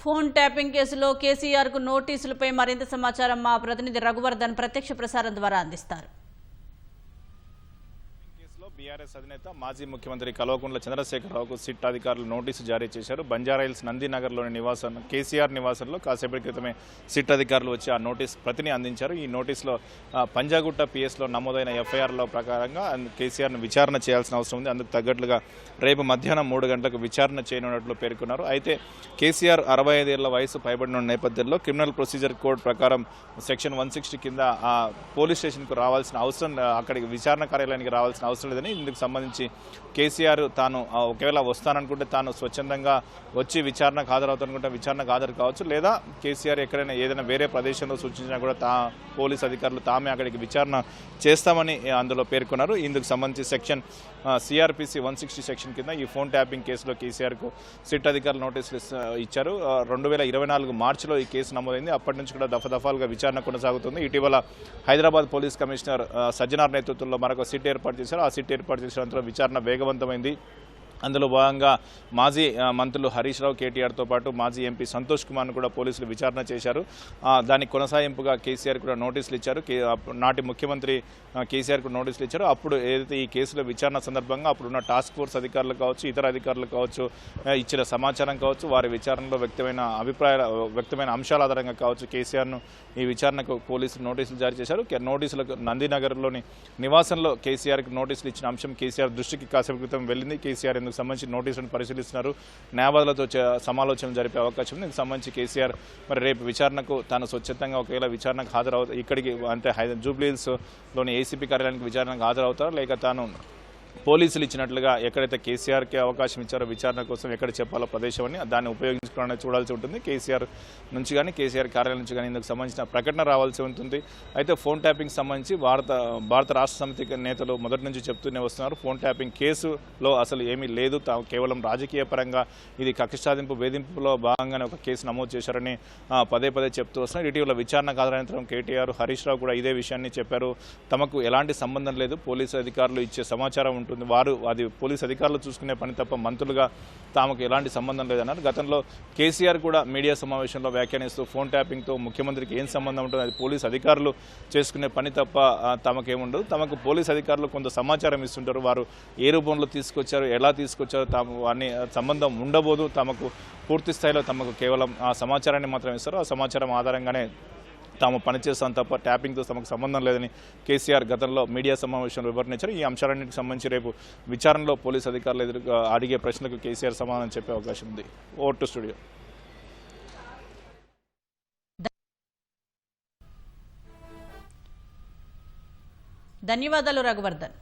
Phone tapping కేసులో కేసీఆర్కు నోటీసులపై మరింత సమాచారం మా ప్రతినిధి రఘువర్ధన్ ప్రత్యక్ష ప్రసారం ద్వారా అందిస్తారు. బీఆర్ఎస్ అధినేత మాజీ ముఖ్యమంత్రి కల్వకుంట్ల చంద్రశేఖరరావుకు సిట్ అధికారులు నోటీసు జారీ చేశారు. బంజారాహిల్స్ నందినగర్లోని నివాసం కేసీఆర్ నివాసంలో కాసేపటి క్రితమే సిట్ అధికారులు వచ్చి ఆ నోటీస్ ప్రతిని అందించారు. ఈ నోటీసులో పంజాగుట్ట పిఎస్లో నమోదైన ఎఫ్ఐఆర్లో ప్రకారంగా కేసీఆర్ను విచారణ చేయాల్సిన అవసరం ఉంది. అందుకు తగ్గట్లుగా రేపు మధ్యాహ్నం 3 గంటలకు విచారణ చేయనున్నట్లు పేర్కొన్నారు. అయితే కేసీఆర్ 65 ఏళ్ల వయసు పైబడిన నేపథ్యంలో క్రిమినల్ ప్రొసీజర్ కోడ్ ప్రకారం సెక్షన్ 160 కింద పోలీస్ స్టేషన్కు రావాల్సిన అవసరం, అక్కడికి విచారణ కార్యాలయానికి రావాల్సిన అవసరం లేదని, ఇందుకు సంబంధించి కేసీఆర్ తాను ఒకవేళ వస్తాననుకుంటే తాను స్వచ్ఛందంగా వచ్చి విచారణకు హాజరవుతానుకుంటే విచారణకు హాజరు కావచ్చు, లేదా కేసీఆర్ ఎక్కడైనా ఏదైనా వేరే ప్రదేశంలో సూచించినా కూడా పోలీస్ అధికారులు తామే అక్కడికి విచారణ చేస్తామని అందులో పేర్కొన్నారు. ఇందుకు సంబంధించి సెక్షన్ సిఆర్పిసి 160 సెక్షన్ కింద ఈ ఫోన్ ట్యాపింగ్ కేసులో కేసీఆర్కు సిట్ అధికారులు నోటీసులు ఇచ్చారు. 2024 మార్చిలో ఈ కేసు నమోదైంది. అప్పటి నుంచి కూడా దఫాలుగా విచారణ కొనసాగుతుంది. ఇటీవల హైదరాబాద్ పోలీస్ కమిషనర్ సజ్జనార్ నేతృత్వంలో మరొక సిట్ ఏర్పాటు చేశారు. ఆ సిట్ ఏర్పాటు చేసిన అనంతరం విచారణ వేగవంతమైంది. అందులో భాగంగా మాజీ మంత్రులు హరీష్ రావు, కేటీఆర్తో పాటు మాజీ ఎంపీ సంతోష్ కుమార్ను కూడా పోలీసులు విచారణ చేశారు. దానికి కొనసాగింపుగా కేసీఆర్ కూడా నోటీసులు ఇచ్చారు. నాటి ముఖ్యమంత్రి కేసీఆర్ కూడా నోటీసులు ఇచ్చారు. అప్పుడు ఏదైతే ఈ కేసులో విచారణ సందర్భంగా అప్పుడున్న టాస్క్ ఫోర్స్ అధికారులు కావచ్చు, ఇతర అధికారులు కావచ్చు, ఇచ్చిన సమాచారం కావచ్చు, వారి విచారణలో వ్యక్తమైన అంశాల ఆధారంగా కావచ్చు, కేసీఆర్ను ఈ విచారణకు పోలీసులు నోటీసులు జారీ చేశారు. నోటీసులకు నందినగర్లోని నివాసంలో కేసీఆర్కి నోటీసులు ఇచ్చిన అంశం కేసీఆర్ దృష్టికి కాసేపు క్రితం వెళ్ళింది. కేసీఆర్ సంబంధించి నోటీసులను పరిశీలిస్తున్నారు. న్యాయవాదులతో సమాలోచనలు జరిపే అవకాశం ఉంది. దీనికి సంబంధించి కేసీఆర్ మరి రేపు విచారణకు తాను స్వచ్ఛందంగా ఒకవేళ విచారణకు హాజరవుతారు, ఇక్కడికి అంటే జూబ్లీహిల్స్లోని ఏసీపీ కార్యాలయానికి విచారణకు హాజరవుతారో, లేక తాను పోలీసులు ఇచ్చినట్లుగా ఎక్కడైతే కేసీఆర్కి అవకాశం ఇచ్చారో విచారణ కోసం ఎక్కడ చెప్పాలో ప్రదేశం అని దాన్ని ఉపయోగించుకోవడానికి చూడాల్సి ఉంటుంది. కేసీఆర్ నుంచి కానీ కేసీఆర్ కార్యాలయం నుంచి కానీ ఇందుకు సంబంధించిన ప్రకటన రావాల్సి ఉంటుంది. అయితే ఫోన్ ట్యాపింగ్ సంబంధించి భారత రాష్ట్ర సమితి నేతలు మొదటి నుంచి చెప్తూనే వస్తున్నారు. ఫోన్ ట్యాపింగ్ కేసులో అసలు ఏమీ లేదు, కేవలం రాజకీయ పరంగా ఇది కక్ష సాధింపు వేధింపులో భాగంగానే ఒక కేసు నమోదు చేశారని పదే చెప్తూ వస్తున్నారు. ఇటీవల విచారణకు హాజరైన కేటీఆర్, హరీష్ రావు కూడా ఇదే విషయాన్ని చెప్పారు. తమకు ఎలాంటి సంబంధం లేదు, పోలీసు అధికారులు ఇచ్చే సమాచారం ఉంటుంది, వారు అది పోలీస్ అధికారులు చూసుకునే పని తప్ప మంత్రులుగా తామకు ఎలాంటి సంబంధం లేదన్నారు. గతంలో కేసీఆర్ కూడా మీడియా సమావేశంలో వ్యాఖ్యానిస్తూ ఫోన్ ట్యాపింగ్తో ముఖ్యమంత్రికి ఏం సంబంధం ఉంటుంది, అది పోలీస్ అధికారులు చేసుకునే పని తప్ప తమకేముండదు, తమకు పోలీస్ అధికారులు కొంత సమాచారం ఇస్తుంటారు, వారు ఏ రూపంలో తీసుకొచ్చారు, ఎలా తీసుకొచ్చారో వారిని సంబంధం ఉండబోదు, తమకు పూర్తి స్థాయిలో తమకు కేవలం ఆ సమాచారాన్ని మాత్రం ఇస్తారు, ఆ సమాచారం ఆధారంగానే తాము పనిచేస్తాం తప్ప ట్యాపింగ్తో తమకు సంబంధం లేదని కేసీఆర్ గతంలో మీడియా సమావేశంలో వివరించారు. ఈ అంశాలన్నింటికి సంబంధించి రేపు విచారణలో పోలీసు అధికారులు ఎదురుగా అడిగే ప్రశ్నలకు కేసీఆర్ సమాధానం చెప్పే అవకాశం ఉంది. Over to studio. ధన్యవాదాలు రఘువర్ధన్.